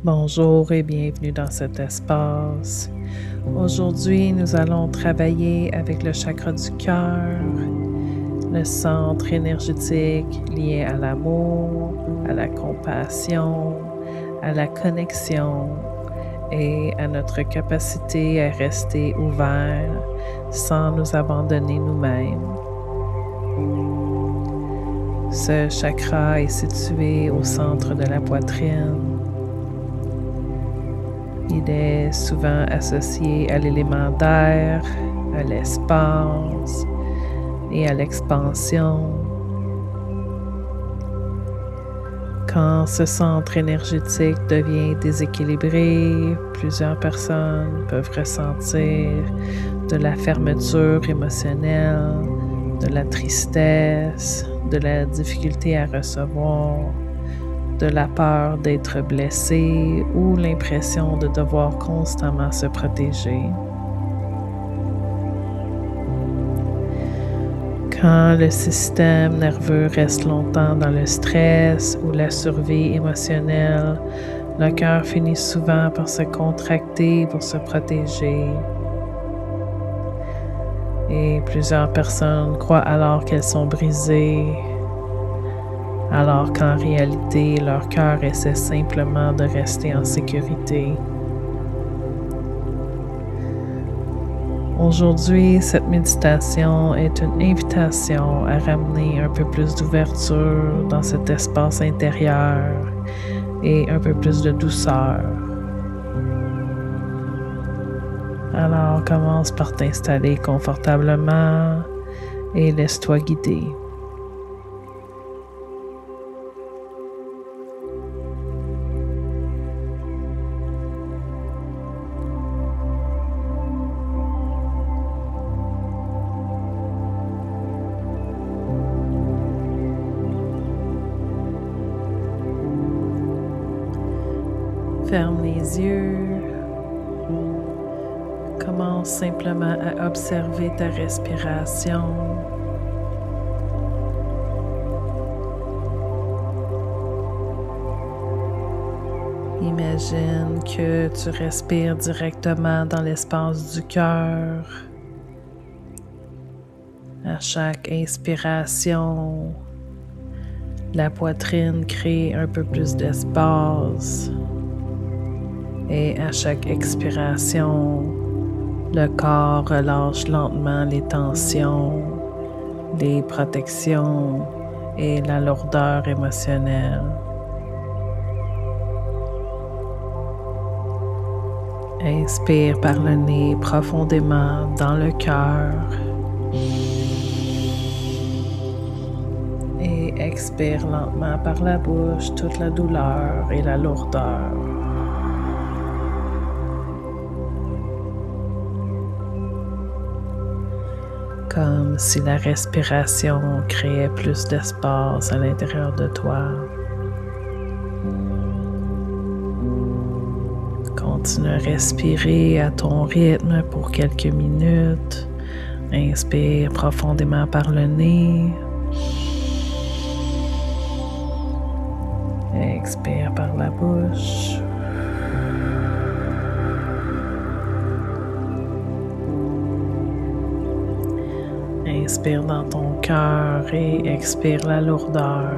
Bonjour et bienvenue dans cet espace. Aujourd'hui, nous allons travailler avec le chakra du cœur, le centre énergétique lié à l'amour, à la compassion, à la connexion et à notre capacité à rester ouvert sans nous abandonner nous-mêmes. Ce chakra est situé au centre de la poitrine. Il est souvent associé à l'élément d'air, à l'espace et à l'expansion. Quand ce centre énergétique devient déséquilibré, plusieurs personnes peuvent ressentir de la fermeture émotionnelle, de la tristesse, de la difficulté à recevoir, de la peur d'être blessé ou l'impression de devoir constamment se protéger. Quand le système nerveux reste longtemps dans le stress ou la survie émotionnelle, le cœur finit souvent par se contracter pour se protéger. Et plusieurs personnes croient alors qu'elles sont brisées, alors qu'en réalité, leur cœur essaie simplement de rester en sécurité. Aujourd'hui, cette méditation est une invitation à ramener un peu plus d'ouverture dans cet espace intérieur et un peu plus de douceur. Alors, commence par t'installer confortablement et laisse-toi guider. Ferme les yeux. Commence simplement à observer ta respiration. Imagine que tu respires directement dans l'espace du cœur. À chaque inspiration, la poitrine crée un peu plus d'espace. Et à chaque expiration, le corps relâche lentement les tensions, les protections et la lourdeur émotionnelle. Inspire par le nez profondément dans le cœur et expire lentement par la bouche toute la douleur et la lourdeur. Comme si la respiration créait plus d'espace à l'intérieur de toi. Continue à respirer à ton rythme pour quelques minutes. Inspire profondément par le nez. Expire par la bouche. Inspire dans ton cœur et expire la lourdeur.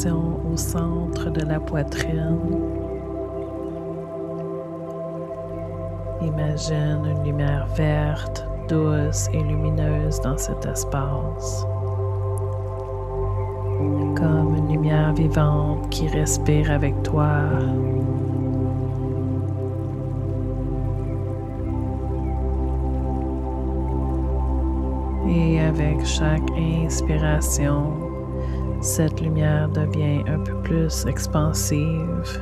respiration au centre de la poitrine. Imagine une lumière verte, douce et lumineuse dans cet espace, comme une lumière vivante qui respire avec toi. Et avec chaque inspiration, cette lumière devient un peu plus expansive,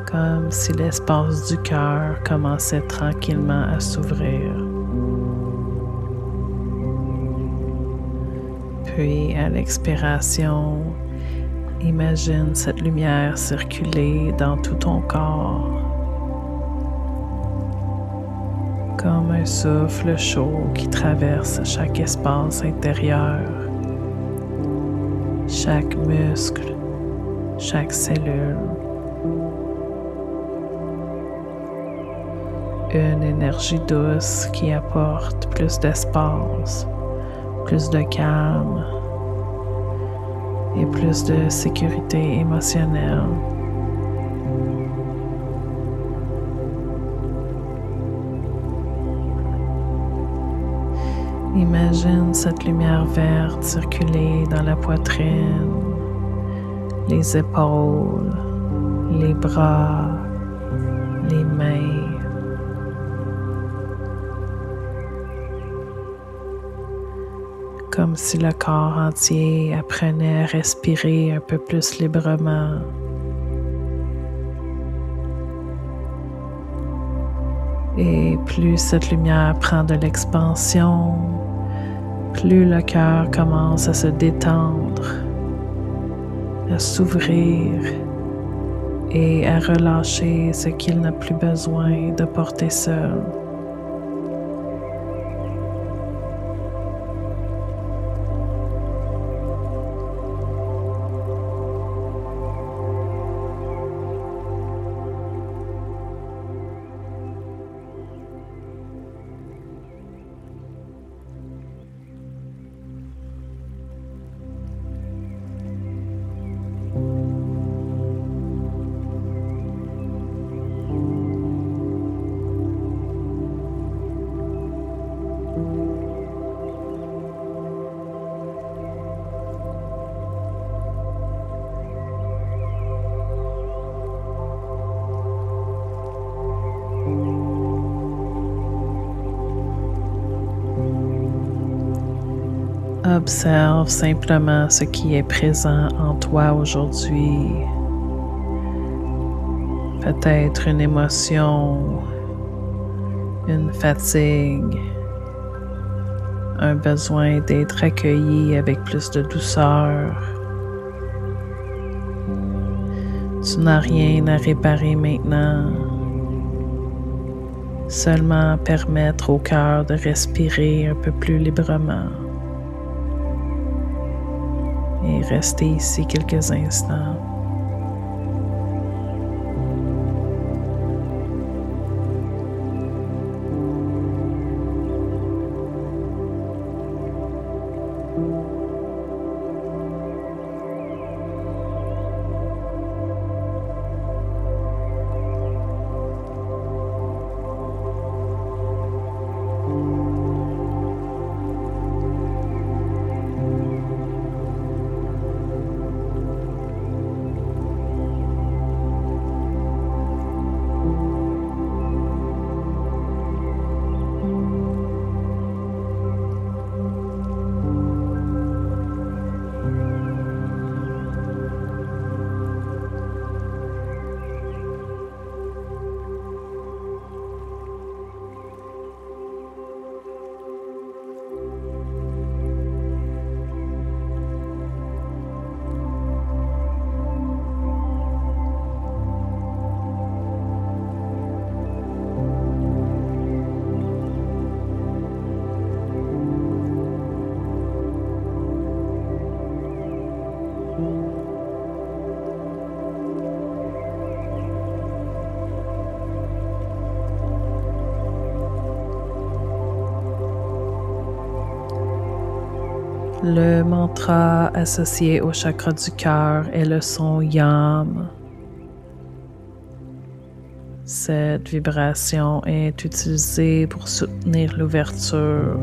comme si l'espace du cœur commençait tranquillement à s'ouvrir. Puis, à l'expiration, imagine cette lumière circuler dans tout ton corps, comme un souffle chaud qui traverse chaque espace intérieur, chaque muscle, chaque cellule. Une énergie douce qui apporte plus d'espace, plus de calme et plus de sécurité émotionnelle. Imagine cette lumière verte circuler dans la poitrine, les épaules, les bras, les mains. Comme si le corps entier apprenait à respirer un peu plus librement. Et plus cette lumière prend de l'expansion, plus le cœur commence à se détendre, à s'ouvrir et à relâcher ce qu'il n'a plus besoin de porter seul. Observe simplement ce qui est présent en toi aujourd'hui. Peut-être une émotion, une fatigue, un besoin d'être accueilli avec plus de douceur. Tu n'as rien à réparer maintenant. Seulement permettre au cœur de respirer un peu plus librement. Et rester ici quelques instants. Le mantra associé au chakra du cœur est le son Yam. Cette vibration est utilisée pour soutenir l'ouverture,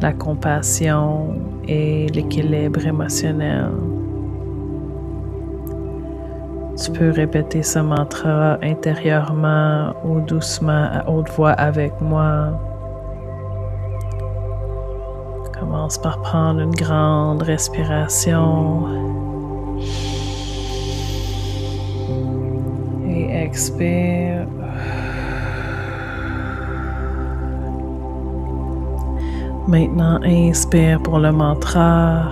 la compassion et l'équilibre émotionnel. Tu peux répéter ce mantra intérieurement ou doucement à haute voix avec moi. Commence par prendre une grande respiration et expire. Maintenant, inspire pour le mantra.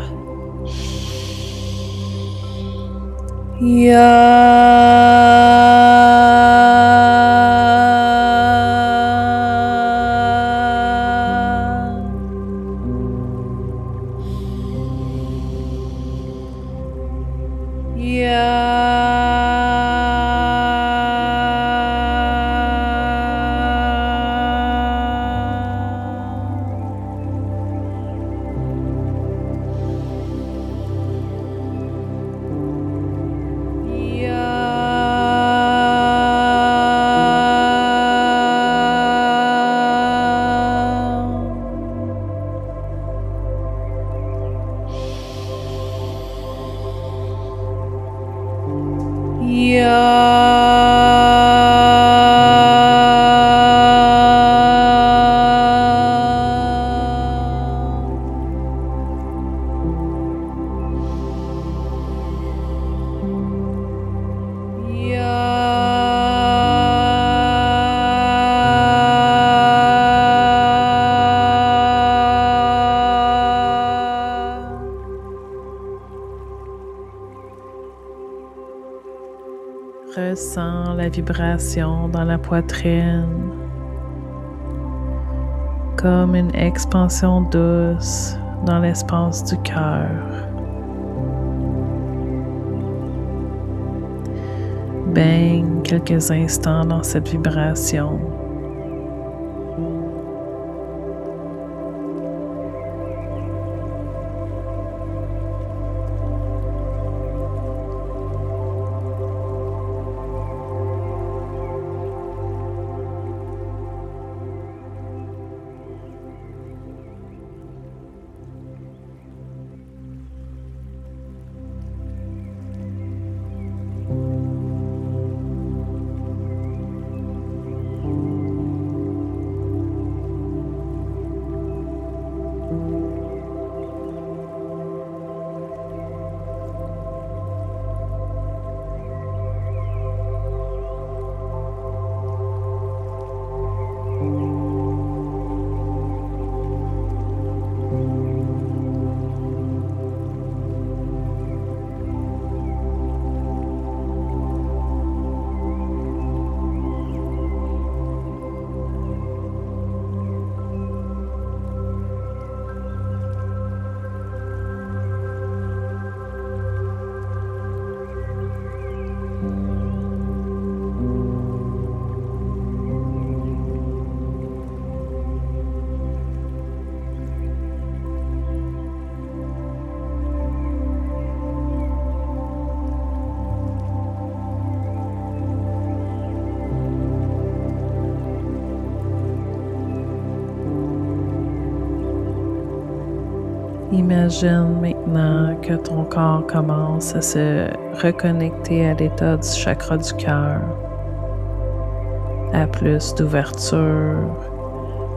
Ressens la vibration dans la poitrine, comme une expansion douce dans l'espace du cœur. Baigne quelques instants dans cette vibration. Imagine maintenant que ton corps commence à se reconnecter à l'état du chakra du cœur, à plus d'ouverture,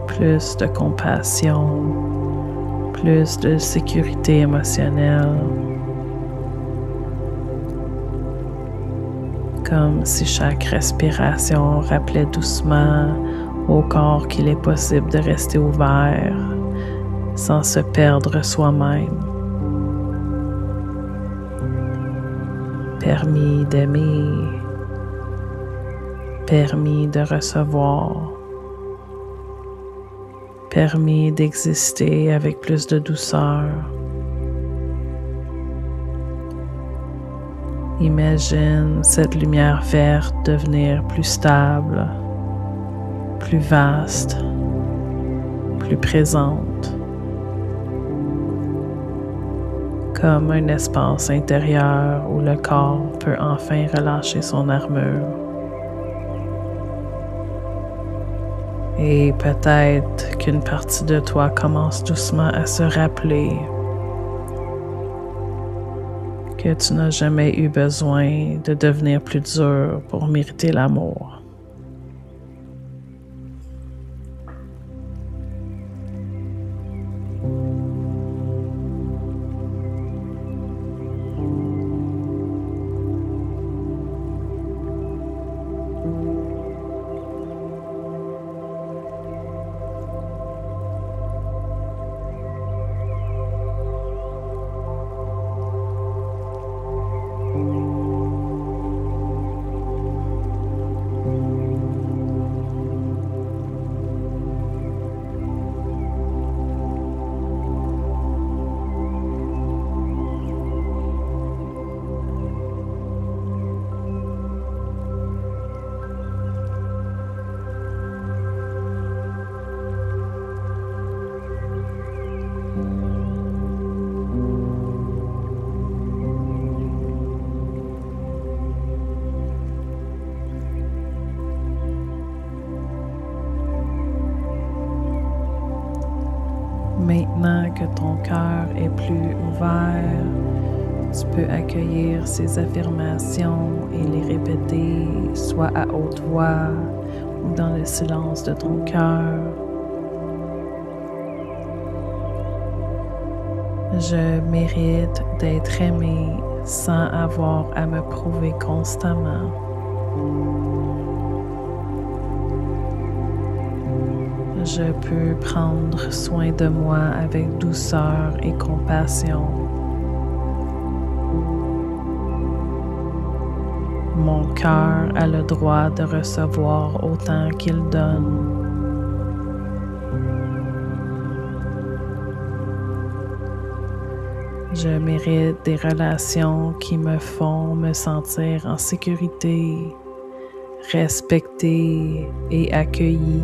plus de compassion, plus de sécurité émotionnelle. Comme si chaque respiration rappelait doucement au corps qu'il est possible de rester ouvert sans se perdre soi-même. Permis d'aimer, permis de recevoir, permis d'exister avec plus de douceur. Imagine cette lumière verte devenir plus stable, plus vaste, plus présente. comme un espace intérieur où le corps peut enfin relâcher son armure. Et peut-être qu'une partie de toi commence doucement à se rappeler que tu n'as jamais eu besoin de devenir plus dur pour mériter l'amour. Maintenant que ton cœur est plus ouvert, tu peux accueillir ces affirmations et les répéter soit à haute voix ou dans le silence de ton cœur. Je mérite d'être aimé sans avoir à me prouver constamment. Je peux prendre soin de moi avec douceur et compassion. Mon cœur a le droit de recevoir autant qu'il donne. Je mérite des relations qui me font me sentir en sécurité, respectée et accueillie.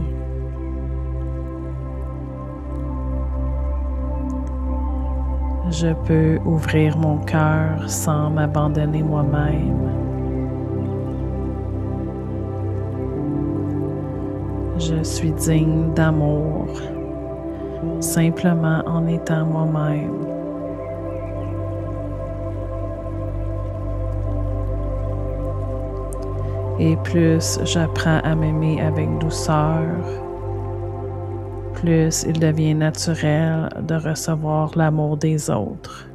Je peux ouvrir mon cœur sans m'abandonner moi-même. Je suis digne d'amour, simplement en étant moi-même. Et plus j'apprends à m'aimer avec douceur, plus il devient naturel de recevoir l'amour des autres.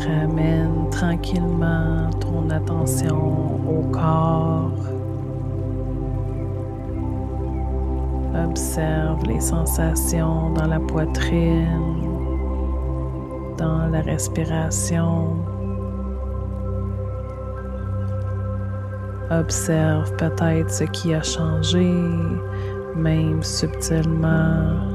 Ramène tranquillement ton attention au corps. Observe les sensations dans la poitrine, dans la respiration. Observe peut-être ce qui a changé, même subtilement.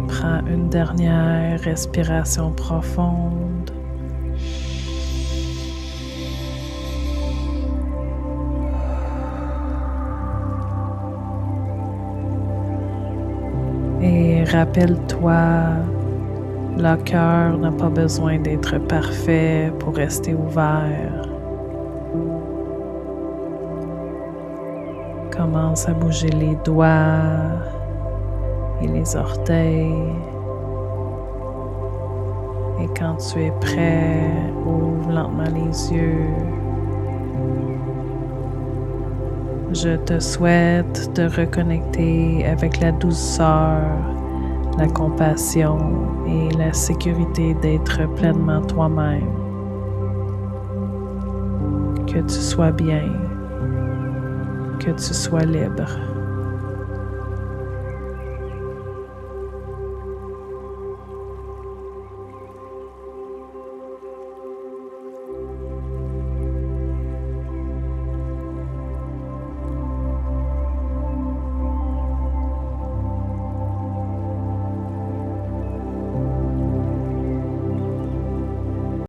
Prends une dernière respiration profonde. Et rappelle-toi, le cœur n'a pas besoin d'être parfait pour rester ouvert. Commence à bouger les doigts et les orteils. Et quand tu es prêt, ouvre lentement les yeux. Je te souhaite de reconnecter avec la douceur, la compassion et la sécurité d'être pleinement toi-même. Que tu sois bien, que tu sois libre.